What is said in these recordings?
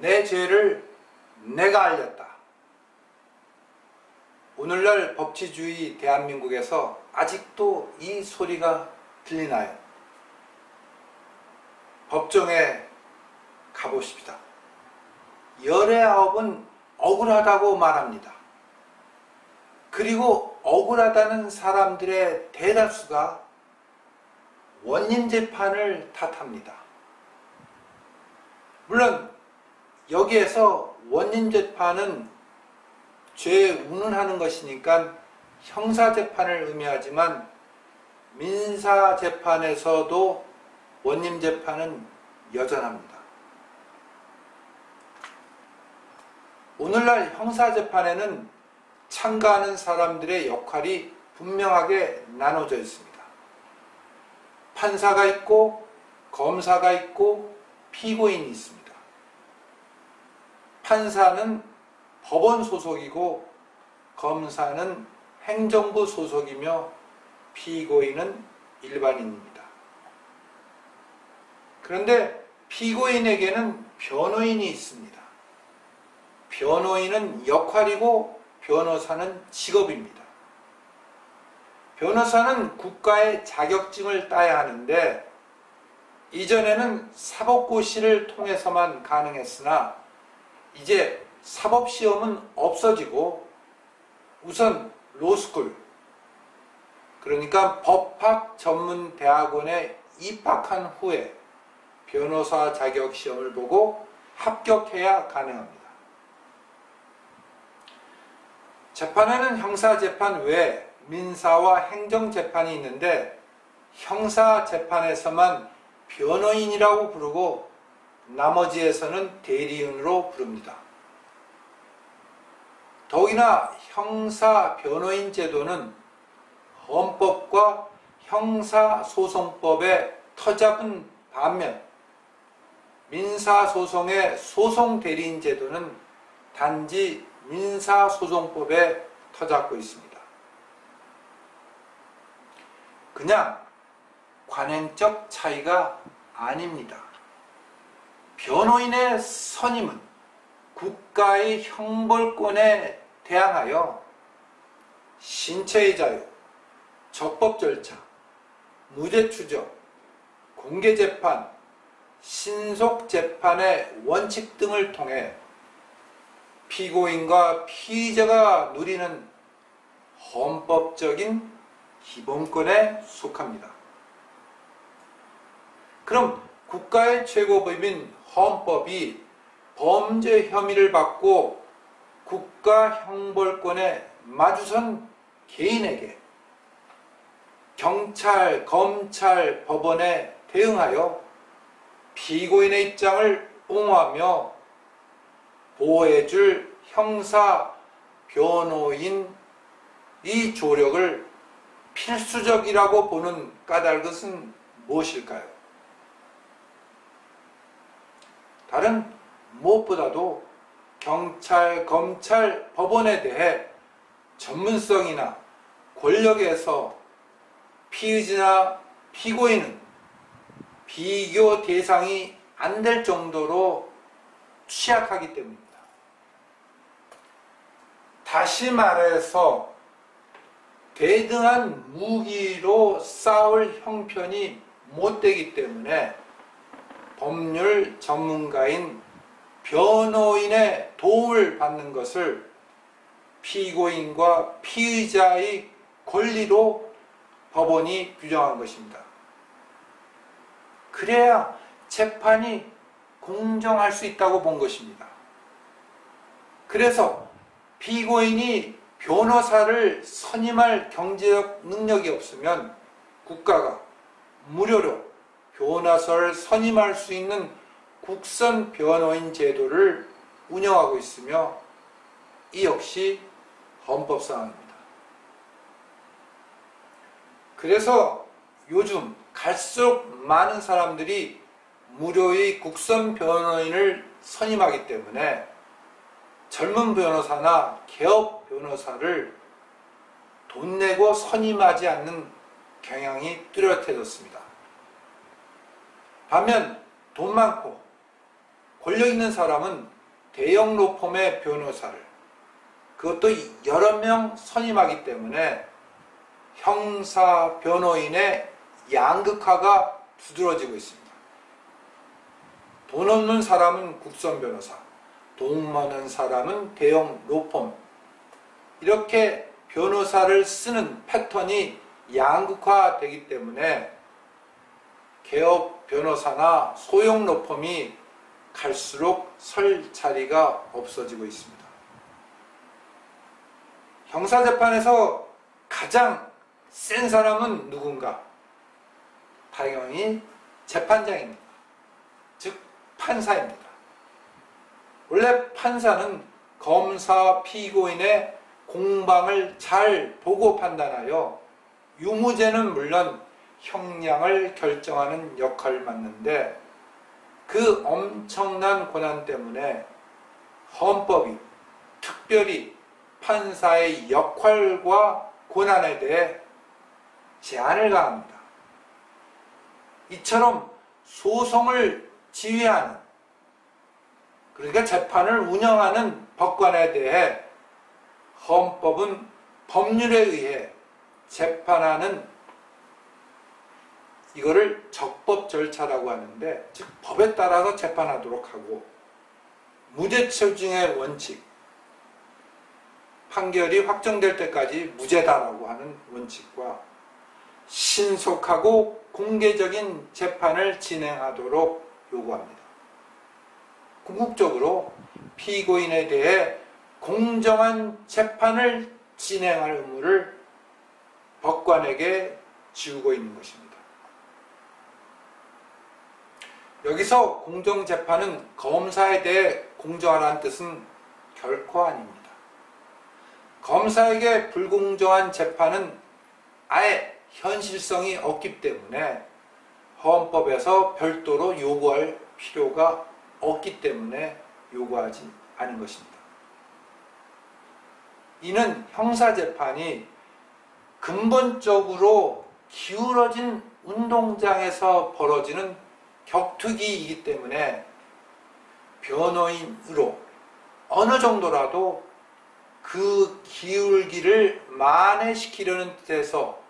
내 죄를 내가 알렸다. 오늘날 법치주의 대한민국에서 아직도 이 소리가 들리나요? 법정에 가보십시다. 열의 아홉은 억울하다고 말합니다. 그리고 억울하다는 사람들의 대다수가 원인재판을 탓합니다. 물론 여기에서 원인재판은 죄 운운하는 것이니까 형사재판을 의미하지만 민사재판에서도 원인재판은 여전합니다. 오늘날 형사재판에는 참가하는 사람들의 역할이 분명하게 나눠져 있습니다. 판사가 있고 검사가 있고 피고인이 있습니다. 판사는 법원 소속이고 검사는 행정부 소속이며 피고인은 일반인입니다. 그런데 피고인에게는 변호인이 있습니다. 변호인은 역할이고 변호사는 직업입니다. 변호사는 국가의 자격증을 따야 하는데 이전에는 사법고시를 통해서만 가능했으나 이제 사법시험은 없어지고 우선 로스쿨, 그러니까 법학 전문 대학원에 입학한 후에 변호사 자격 시험을 보고 합격해야 가능합니다. 재판에는 형사재판 외에 민사와 행정재판이 있는데 형사재판에서만 변호인이라고 부르고 나머지에서는 대리인으로 부릅니다. 더욱이나 형사 변호인 제도는 헌법과 형사소송법에 터잡은 반면 민사소송의 소송대리인 제도는 단지 민사소송법에 터잡고 있습니다. 그냥 관행적 차이가 아닙니다. 변호인의 선임은 국가의 형벌권에 대항하여 신체의 자유, 적법 절차, 무죄 추적, 공개 재판, 신속 재판의 원칙 등을 통해 피고인과 피의자가 누리는 헌법적인 기본권에 속합니다. 그럼 국가의 최고법인 헌법이 범죄 혐의를 받고 국가 형벌권에 마주선 개인에게 경찰, 검찰, 법원에 대응하여 피고인의 입장을 옹호하며 보호해줄 형사 변호인의 조력을 필수적이라고 보는 까닭은 무엇일까요? 다른 무엇보다도 경찰, 검찰, 법원에 대해 전문성이나 권력에서 피의자나 피고인은 비교 대상이 안 될 정도로 취약하기 때문입니다. 다시 말해서 대등한 무기로 싸울 형편이 못 되기 때문에 법률 전문가인 변호인의 도움을 받는 것을 피고인과 피의자의 권리로 법원이 규정한 것입니다. 그래야 재판이 공정할 수 있다고 본 것입니다. 그래서 피고인이 변호사를 선임할 경제적 능력이 없으면 국가가 무료로 변호사를 선임할 수 있는 국선 변호인 제도를 운영하고 있으며 이 역시 헌법사항입니다. 그래서 요즘 갈수록 많은 사람들이 무료의 국선 변호인을 선임하기 때문에 젊은 변호사나 개업 변호사를 돈 내고 선임하지 않는 경향이 뚜렷해졌습니다. 반면 돈 많고 권력 있는 사람은 대형 로펌의 변호사를, 그것도 여러 명 선임하기 때문에 형사 변호인의 양극화가 두드러지고 있습니다. 돈 없는 사람은 국선 변호사, 돈 많은 사람은 대형 로펌, 이렇게 변호사를 쓰는 패턴이 양극화되기 때문에 개업 변호사나 소형 로펌이 갈수록 설 자리가 없어지고 있습니다. 형사재판에서 가장 센 사람은 누군가? 당연히 재판장입니다. 즉 판사입니다. 원래 판사는 검사 피고인의 공방을 잘 보고 판단하여 유무죄는 물론 형량을 결정하는 역할을 맡는데, 그 엄청난 권한 때문에 헌법이 특별히 판사의 역할과 권한에 대해 제한을 가합니다. 이처럼 소송을 지휘하는, 그러니까 재판을 운영하는 법관에 대해 헌법은 법률에 의해 재판하는, 이거를 적법 절차라고 하는데, 즉 법에 따라서 재판하도록 하고, 무죄처중의 원칙, 판결이 확정될 때까지 무죄다라고 하는 원칙과 신속하고 공개적인 재판을 진행하도록 요구합니다. 궁극적으로 피고인에 대해 공정한 재판을 진행할 의무를 법관에게 지우고 있는 것입니다. 여기서 공정재판은 검사에 대해 공정하라는 뜻은 결코 아닙니다. 검사에게 불공정한 재판은 아예 현실성이 없기 때문에 헌법에서 별도로 요구할 필요가 없기 때문에 요구하지 않은 것입니다. 이는 형사재판이 근본적으로 기울어진 운동장에서 벌어지는 격투기이기 때문에 변호인으로 어느 정도라도 그 기울기를 만회시키려는 뜻에서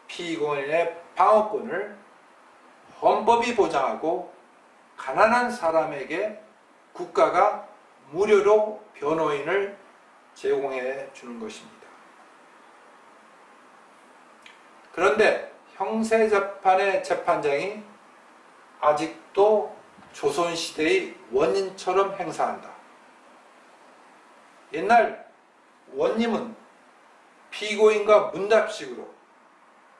피고인의 방어권을 헌법이 보장하고 가난한 사람에게 국가가 무료로 변호인을 제공해 주는 것입니다. 그런데 형사재판의 재판장이 아직도 조선시대의 원님처럼 행사한다. 옛날 원님은 피고인과 문답식으로,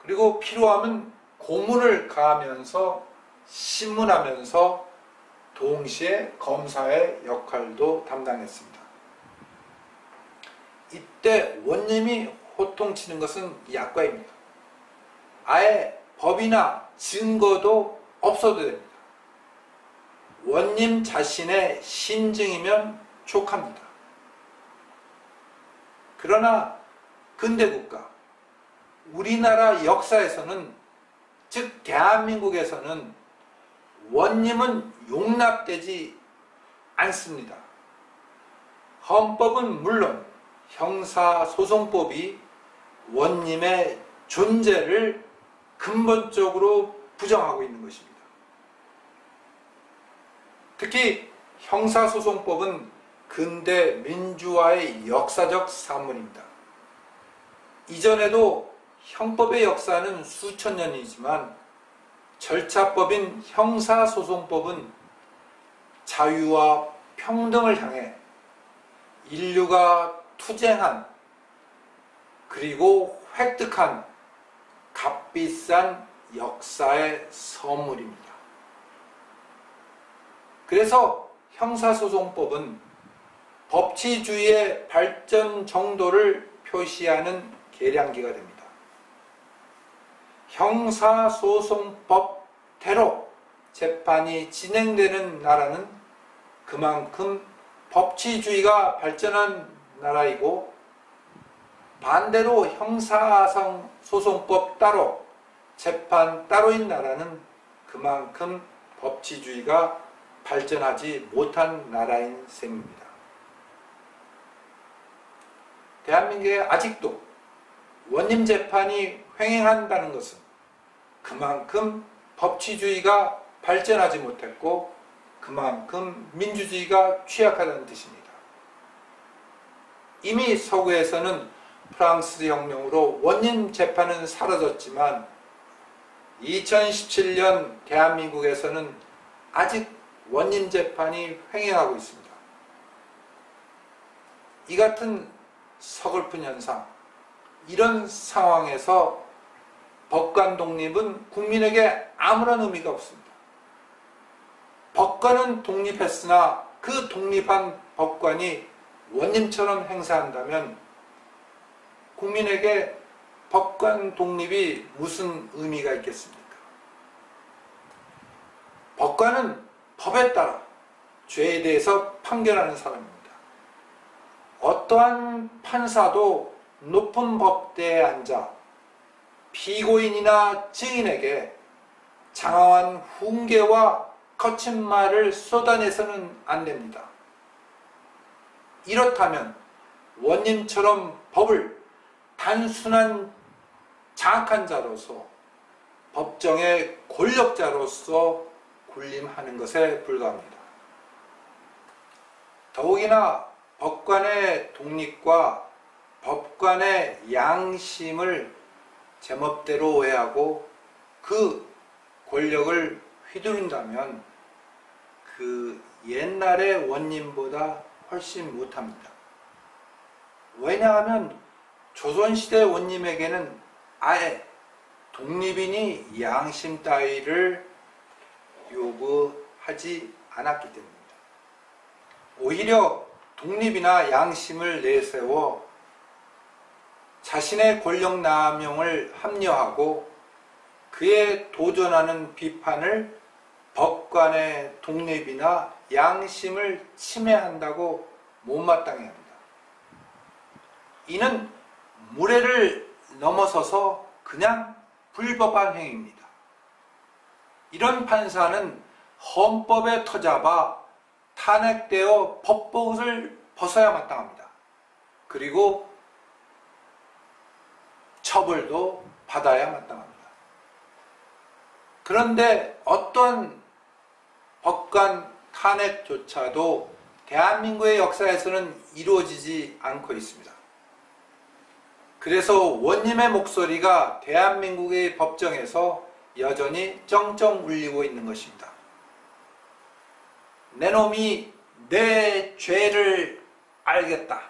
그리고 필요하면 고문을 가하면서 신문하면서 동시에 검사의 역할도 담당했습니다. 이때 원님이 호통치는 것은 약과입니다. 아예 법이나 증거도 없어도 됩니다. 원님 자신의 심증이면 족합니다. 그러나 근대국가, 우리나라 역사에서는, 즉 대한민국에서는 원님은 용납되지 않습니다. 헌법은 물론 형사소송법이 원님의 존재를 근본적으로 부정하고 있는 것입니다. 특히 형사소송법은 근대 민주화의 역사적 산물입니다. 이전에도 형법의 역사는 수천 년이지만 절차법인 형사소송법은 자유와 평등을 향해 인류가 투쟁한, 그리고 획득한 값비싼 역사의 선물입니다. 그래서 형사소송법은 법치주의의 발전 정도를 표시하는 계량기가 됩니다. 형사소송법대로 재판이 진행되는 나라는 그만큼 법치주의가 발전한 나라이고, 반대로 형사소송법 따로, 재판 따로인 나라는 그만큼 법치주의가 발전하지 못한 나라인 셈입니다. 대한민국에 아직도 원님 재판이 횡행한다는 것은 그만큼 법치주의가 발전하지 못했고 그만큼 민주주의가 취약하다는 뜻입니다. 이미 서구에서는 프랑스 혁명으로 원님 재판은 사라졌지만 2017년 대한민국에서는 아직 원님 재판이 횡행하고 있습니다. 이 같은 서글픈 현상, 이런 상황에서 법관 독립은 국민에게 아무런 의미가 없습니다. 법관은 독립했으나 그 독립한 법관이 원님처럼 행사한다면 국민에게 법관 독립이 무슨 의미가 있겠습니까? 법관은 법에 따라 죄에 대해서 판결하는 사람입니다. 어떠한 판사도 높은 법대에 앉아 피고인이나 증인에게 장황한 훈계와 거친 말을 쏟아내서는 안 됩니다. 이렇다면 원님처럼 법을 단순한 장악한 자로서 법정의 권력자로서 군림하는 것에 불과합니다. 더욱이나 법관의 독립과 법관의 양심을 제멋대로 오해하고 그 권력을 휘두른다면 그 옛날의 원님보다 훨씬 못합니다. 왜냐하면 조선시대 원님에게는 아예 독립이니 양심 따위를 요구하지 않았기 때문입니다. 오히려 독립이나 양심을 내세워 자신의 권력 남용을 합리화하고 그에 도전하는 비판을 법관의 독립이나 양심을 침해한다고 못마땅해 합니다. 이는 무례를 넘어서서 그냥 불법한 행위입니다. 이런 판사는 헌법에 터잡아 탄핵되어 법복을 벗어야 마땅합니다. 그리고 처벌도 받아야 마땅합니다. 그런데 어떤 법관 탄핵조차도 대한민국의 역사에서는 이루어지지 않고 있습니다. 그래서 원님의 목소리가 대한민국의 법정에서 여전히 쩡쩡 울리고 있는 것입니다. 내 놈이 내 죄를 알겠다.